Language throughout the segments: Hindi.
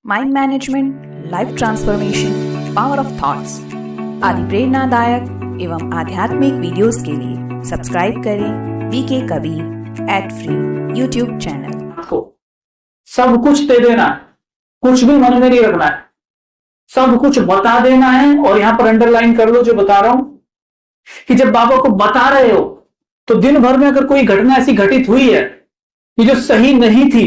Mind management, life transformation, power of thoughts आदि प्रेरणादायक एवं आध्यात्मिक वीडियोस के लिए सब्सक्राइब करें VK Kabir @free YouTube channel को। सब कुछ दे देना है, कुछ भी मन में नहीं रखना है, सब कुछ बता देना है। और यहां पर अंडरलाइन कर लो जो बता रहा हूं कि जब बाबा को बता रहे हो तो दिन भर में अगर कोई घटना ऐसी घटित हुई है कि जो सही नहीं थी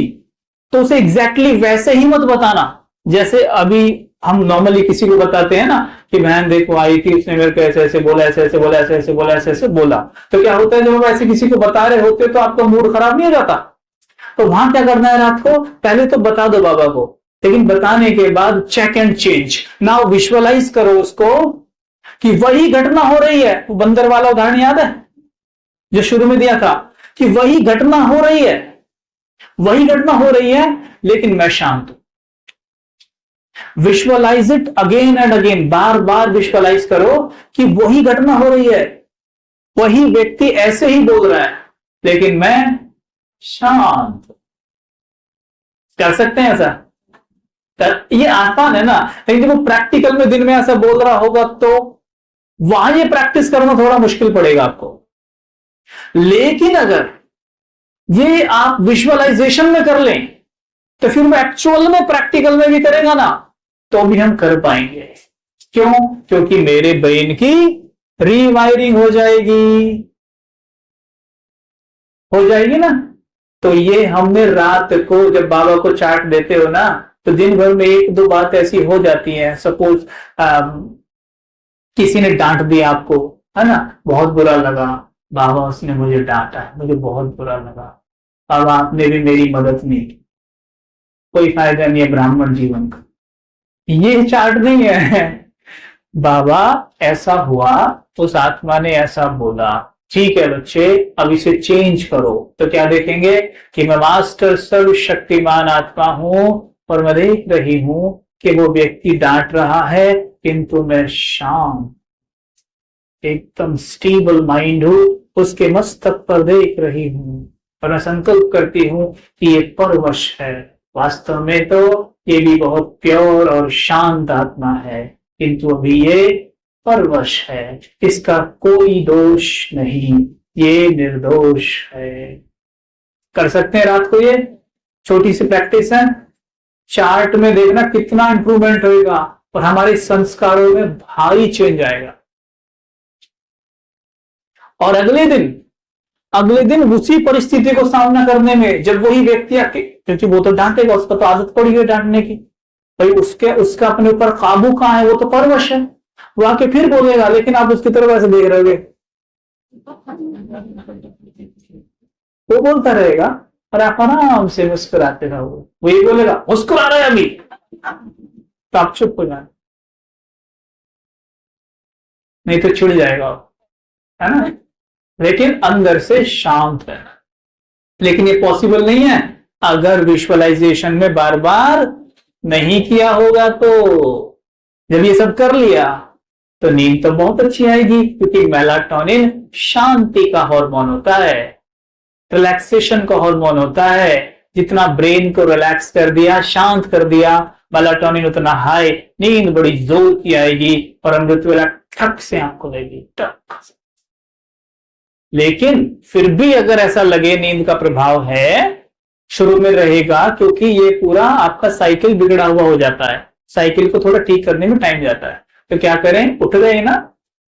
तो उसे एग्जैक्टली वैसे ही मत बताना जैसे अभी हम नॉर्मली किसी को बताते हैं ना कि बहन देखो आई थी, उसने मेरे को ऐसे ऐसे बोला, ऐसे ऐसे बोला, ऐसे ऐसे बोला, ऐसे ऐसे बोला। तो क्या होता है जब आप ऐसे किसी को बता रहे होते तो आपका मूड खराब नहीं हो जाता? तो वहां क्या करना है, रात को पहले तो बता दो बाबा को, लेकिन बताने के बाद check and change. Now visualise करो उसको कि वही घटना हो रही है। वो बंदर वाला उदाहरण याद है जो शुरू में दिया था कि वही घटना हो रही है, वही घटना हो रही है, लेकिन मैं शांत हूं। Visualise it again and again, बार बार विजुअलाइज करो कि वही घटना हो रही है, वही व्यक्ति ऐसे ही बोल रहा है, लेकिन मैं शांत। कर सकते हैं ऐसा? ये आसान है ना, लेकिन जब वो प्रैक्टिकल में दिन में ऐसा बोल रहा होगा तो वहां ये प्रैक्टिस करना थोड़ा मुश्किल पड़ेगा आपको। लेकिन अगर ये आप विजुअलाइजेशन में कर लें तो फिर वो एक्चुअल में प्रैक्टिकल में भी करेगा ना तो भी हम कर पाएंगे। क्यों? क्योंकि मेरे ब्रेन की रीवायरिंग हो जाएगी ना। तो ये हमने रात को जब बाबा को चार्ट देते हो ना तो दिन भर में एक दो बात ऐसी हो जाती है। सपोज किसी ने डांट दिया आपको, है ना, बहुत बुरा लगा, बाबा उसने मुझे डांटा है, मुझे बहुत बुरा लगा, बाबा आपने भी मेरी मदद नहीं की, कोई फायदा नहीं है ब्राह्मण जीवन का। ये चार्ट नहीं है। बाबा ऐसा हुआ, उस आत्मा ने ऐसा बोला, ठीक है बच्चे अब इसे चेंज करो। तो क्या देखेंगे कि मैं मास्टर सर्वशक्तिमान आत्मा हूं और मैं देख रही हूं कि वो व्यक्ति डांट रहा है किंतु मैं शांत, एकदम स्टेबल माइंड हूं, उसके मस्तक पर देख रही हूं और मैं संकल्प करती हूं कि ये परवश है। वास्तव में तो ये भी बहुत प्योर और शांत आत्मा है, किंतु अभी ये परवश है, इसका कोई दोष नहीं, ये निर्दोष है। कर सकते हैं रात को, ये छोटी सी प्रैक्टिस है। चार्ट में देखना कितना इंप्रूवमेंट होगा और हमारे संस्कारों में भारी चेंज आएगा। और अगले दिन उसी परिस्थिति को सामना करने में जब वही व्यक्ति आके, क्योंकि वो तो डांटेगा, उसका तो आदत पड़ी है डांटने की, भाई उसका अपने ऊपर काबू कहां है, वो तो परवश है, वो आके फिर बोलेगा, लेकिन आप उसकी तरफ ऐसे देख रहे हो, वो बोलता रहेगा और आप आराम से मुस्कुराते रहो। वो ये बोलेगा मुस्कुरा रहे अभी, तो आप चुप हो जाए, नहीं तो छिड़ जाएगा, है ना। लेकिन अंदर से शांत है। लेकिन ये पॉसिबल नहीं है अगर विजुअलाइजेशन में बार बार नहीं किया होगा। तो जब ये सब कर लिया तो नींद तो बहुत अच्छी आएगी, क्योंकि मेलाटोनिन शांति का हार्मोन होता है, रिलैक्सेशन का हार्मोन होता है। जितना ब्रेन को रिलैक्स कर दिया, शांत कर दिया मेलाटोनिन, उतना हाई नींद बड़ी जोर की आएगी और अमृत वेला ठक से आपको देगी, ठक। लेकिन फिर भी अगर ऐसा लगे नींद का प्रभाव है, शुरू में रहेगा, क्योंकि ये पूरा आपका साइकिल बिगड़ा हुआ हो जाता है, साइकिल को थोड़ा ठीक करने में टाइम जाता है। तो क्या करें, उठ गए ना,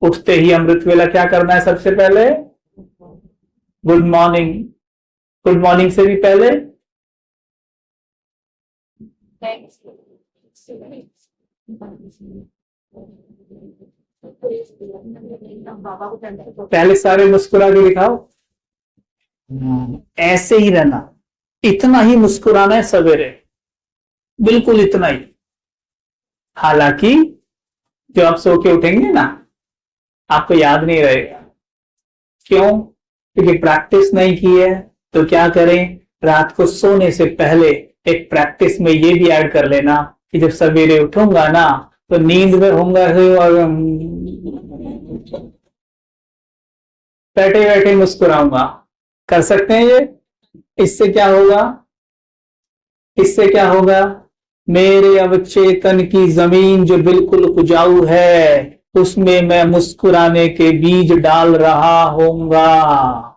उठते ही अमृत वेला क्या करना है, सबसे पहले गुड मॉर्निंग। गुड मॉर्निंग से भी पहले सारे मुस्कुरा के दिखाओ, ऐसे ही रहना, इतना ही मुस्कुराना है सवेरे, बिल्कुल इतना ही। हालांकि जब आप सो के उठेंगे ना आपको याद नहीं रहेगा। क्यों? क्योंकि प्रैक्टिस नहीं की है। तो क्या करें, रात को सोने से पहले एक प्रैक्टिस में ये भी ऐड कर लेना कि जब सवेरे उठूंगा ना तो नींद में होऊंगा और बैठे बैठे मुस्कुराऊंगा। कर सकते हैं ये? इससे क्या होगा, मेरे अवचेतन की जमीन जो बिल्कुल उपजाऊ है, उसमें मैं मुस्कुराने के बीज डाल रहा होऊंगा।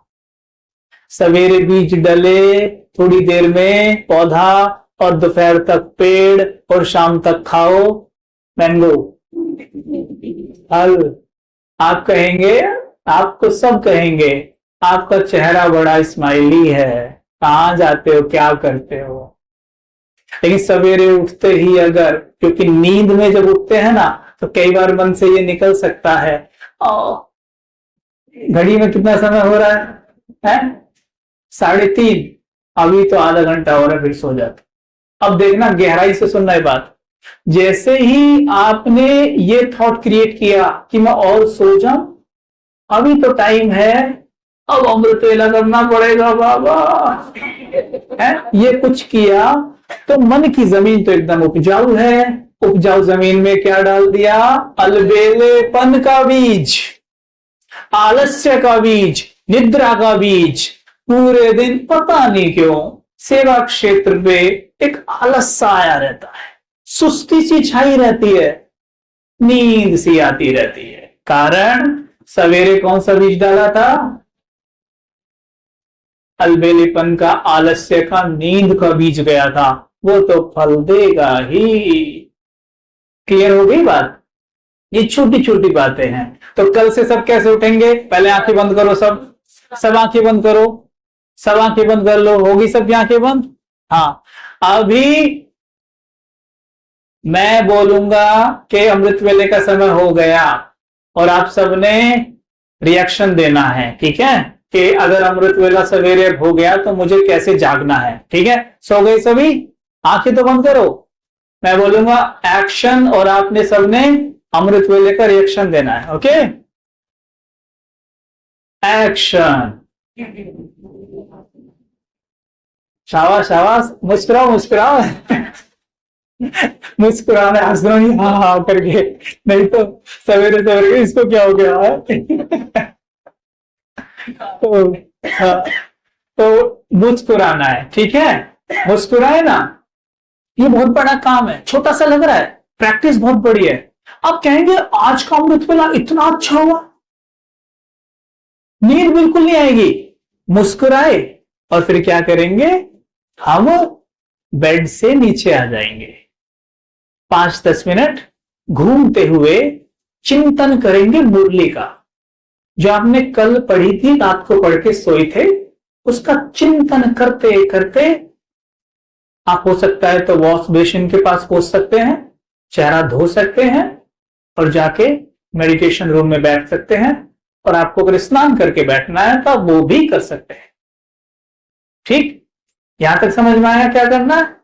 सवेरे बीज डले, थोड़ी देर में पौधा, और दोपहर तक पेड़, और शाम तक खाओ मैंगो, फल। आप कहेंगे, आपको सब कहेंगे आपका चेहरा बड़ा स्माइली है, कहाँ जाते हो, क्या करते हो। लेकिन सवेरे उठते ही अगर, क्योंकि नींद में जब उठते हैं ना, तो कई बार मन से ये निकल सकता है, घड़ी में कितना समय हो रहा है? 3:30, अभी तो आधा घंटा हो रहा है, फिर सो जाता। अब देखना, गहराई से सुनना है बात। जैसे ही आपने ये थॉट क्रिएट किया कि मैं और सो जाऊं, अभी तो टाइम है, अब अमृत वेला करना पड़ेगा बाबा, है ये कुछ किया, तो मन की जमीन तो एकदम उपजाऊ है। उपजाऊ जमीन में क्या डाल दिया? अलबेलेपन का बीज, आलस्य का बीज, निद्रा का बीज। पूरे दिन पता नहीं क्यों सेवा क्षेत्र पे एक आलस सा आया रहता है, सुस्ती सी छाई रहती है, नींद सी आती रहती है। कारण सवेरे कौन सा बीज डाला था? अलबेलेपन का, आलस्य का, नींद का बीज गया था, वो तो फल देगा ही। क्लियर हो गई बात? ये छोटी छोटी बातें हैं। तो कल से सब कैसे उठेंगे? पहले आंखें बंद करो, सब आंखें बंद करो, सब आंखें बंद कर लो। होगी सबकी आंखें बंद? हाँ, अभी मैं बोलूंगा कि अमृत वेले का समय हो गया, और आप सबने रिएक्शन देना है, ठीक है? कि अगर अमृत वेला सवेरे हो गया तो मुझे कैसे जागना है, ठीक है? सो गए सभी? आंखें तो बंद करो। मैं बोलूंगा एक्शन, और आपने सबने अमृत वेले का रिएक्शन देना है। Okay, action. शाबाश शाबाश, मुस्कुराओ मुस्कुराओ। मुस्कुराना, हंस रहा हूं हाँ हाँ करके, नहीं तो सवेरे सवेरे इसको क्या हो गया है? तो, हाँ, तो मुस्कुराना है, ठीक है? मुस्कुराए ना, ये बहुत बड़ा काम है। छोटा सा लग रहा है, प्रैक्टिस बहुत बड़ी है। आप कहेंगे आज का अमृत वेला इतना अच्छा हुआ, नींद बिल्कुल नहीं आएगी। मुस्कुराए, और फिर क्या करेंगे? हम बेड से नीचे आ जाएंगे, 5-10 मिनट घूमते हुए चिंतन करेंगे मुरली का, जो आपने कल पढ़ी थी, रात को पढ़ के सोए थे, उसका चिंतन करते करते आप हो सकता है तो वॉश बेसिन के पास पहुंच सकते हैं, चेहरा धो सकते हैं, और जाके मेडिटेशन रूम में बैठ सकते हैं। और आपको अगर स्नान करके बैठना है तो वो भी कर सकते हैं। ठीक, यहां तक समझ में आया क्या करना है?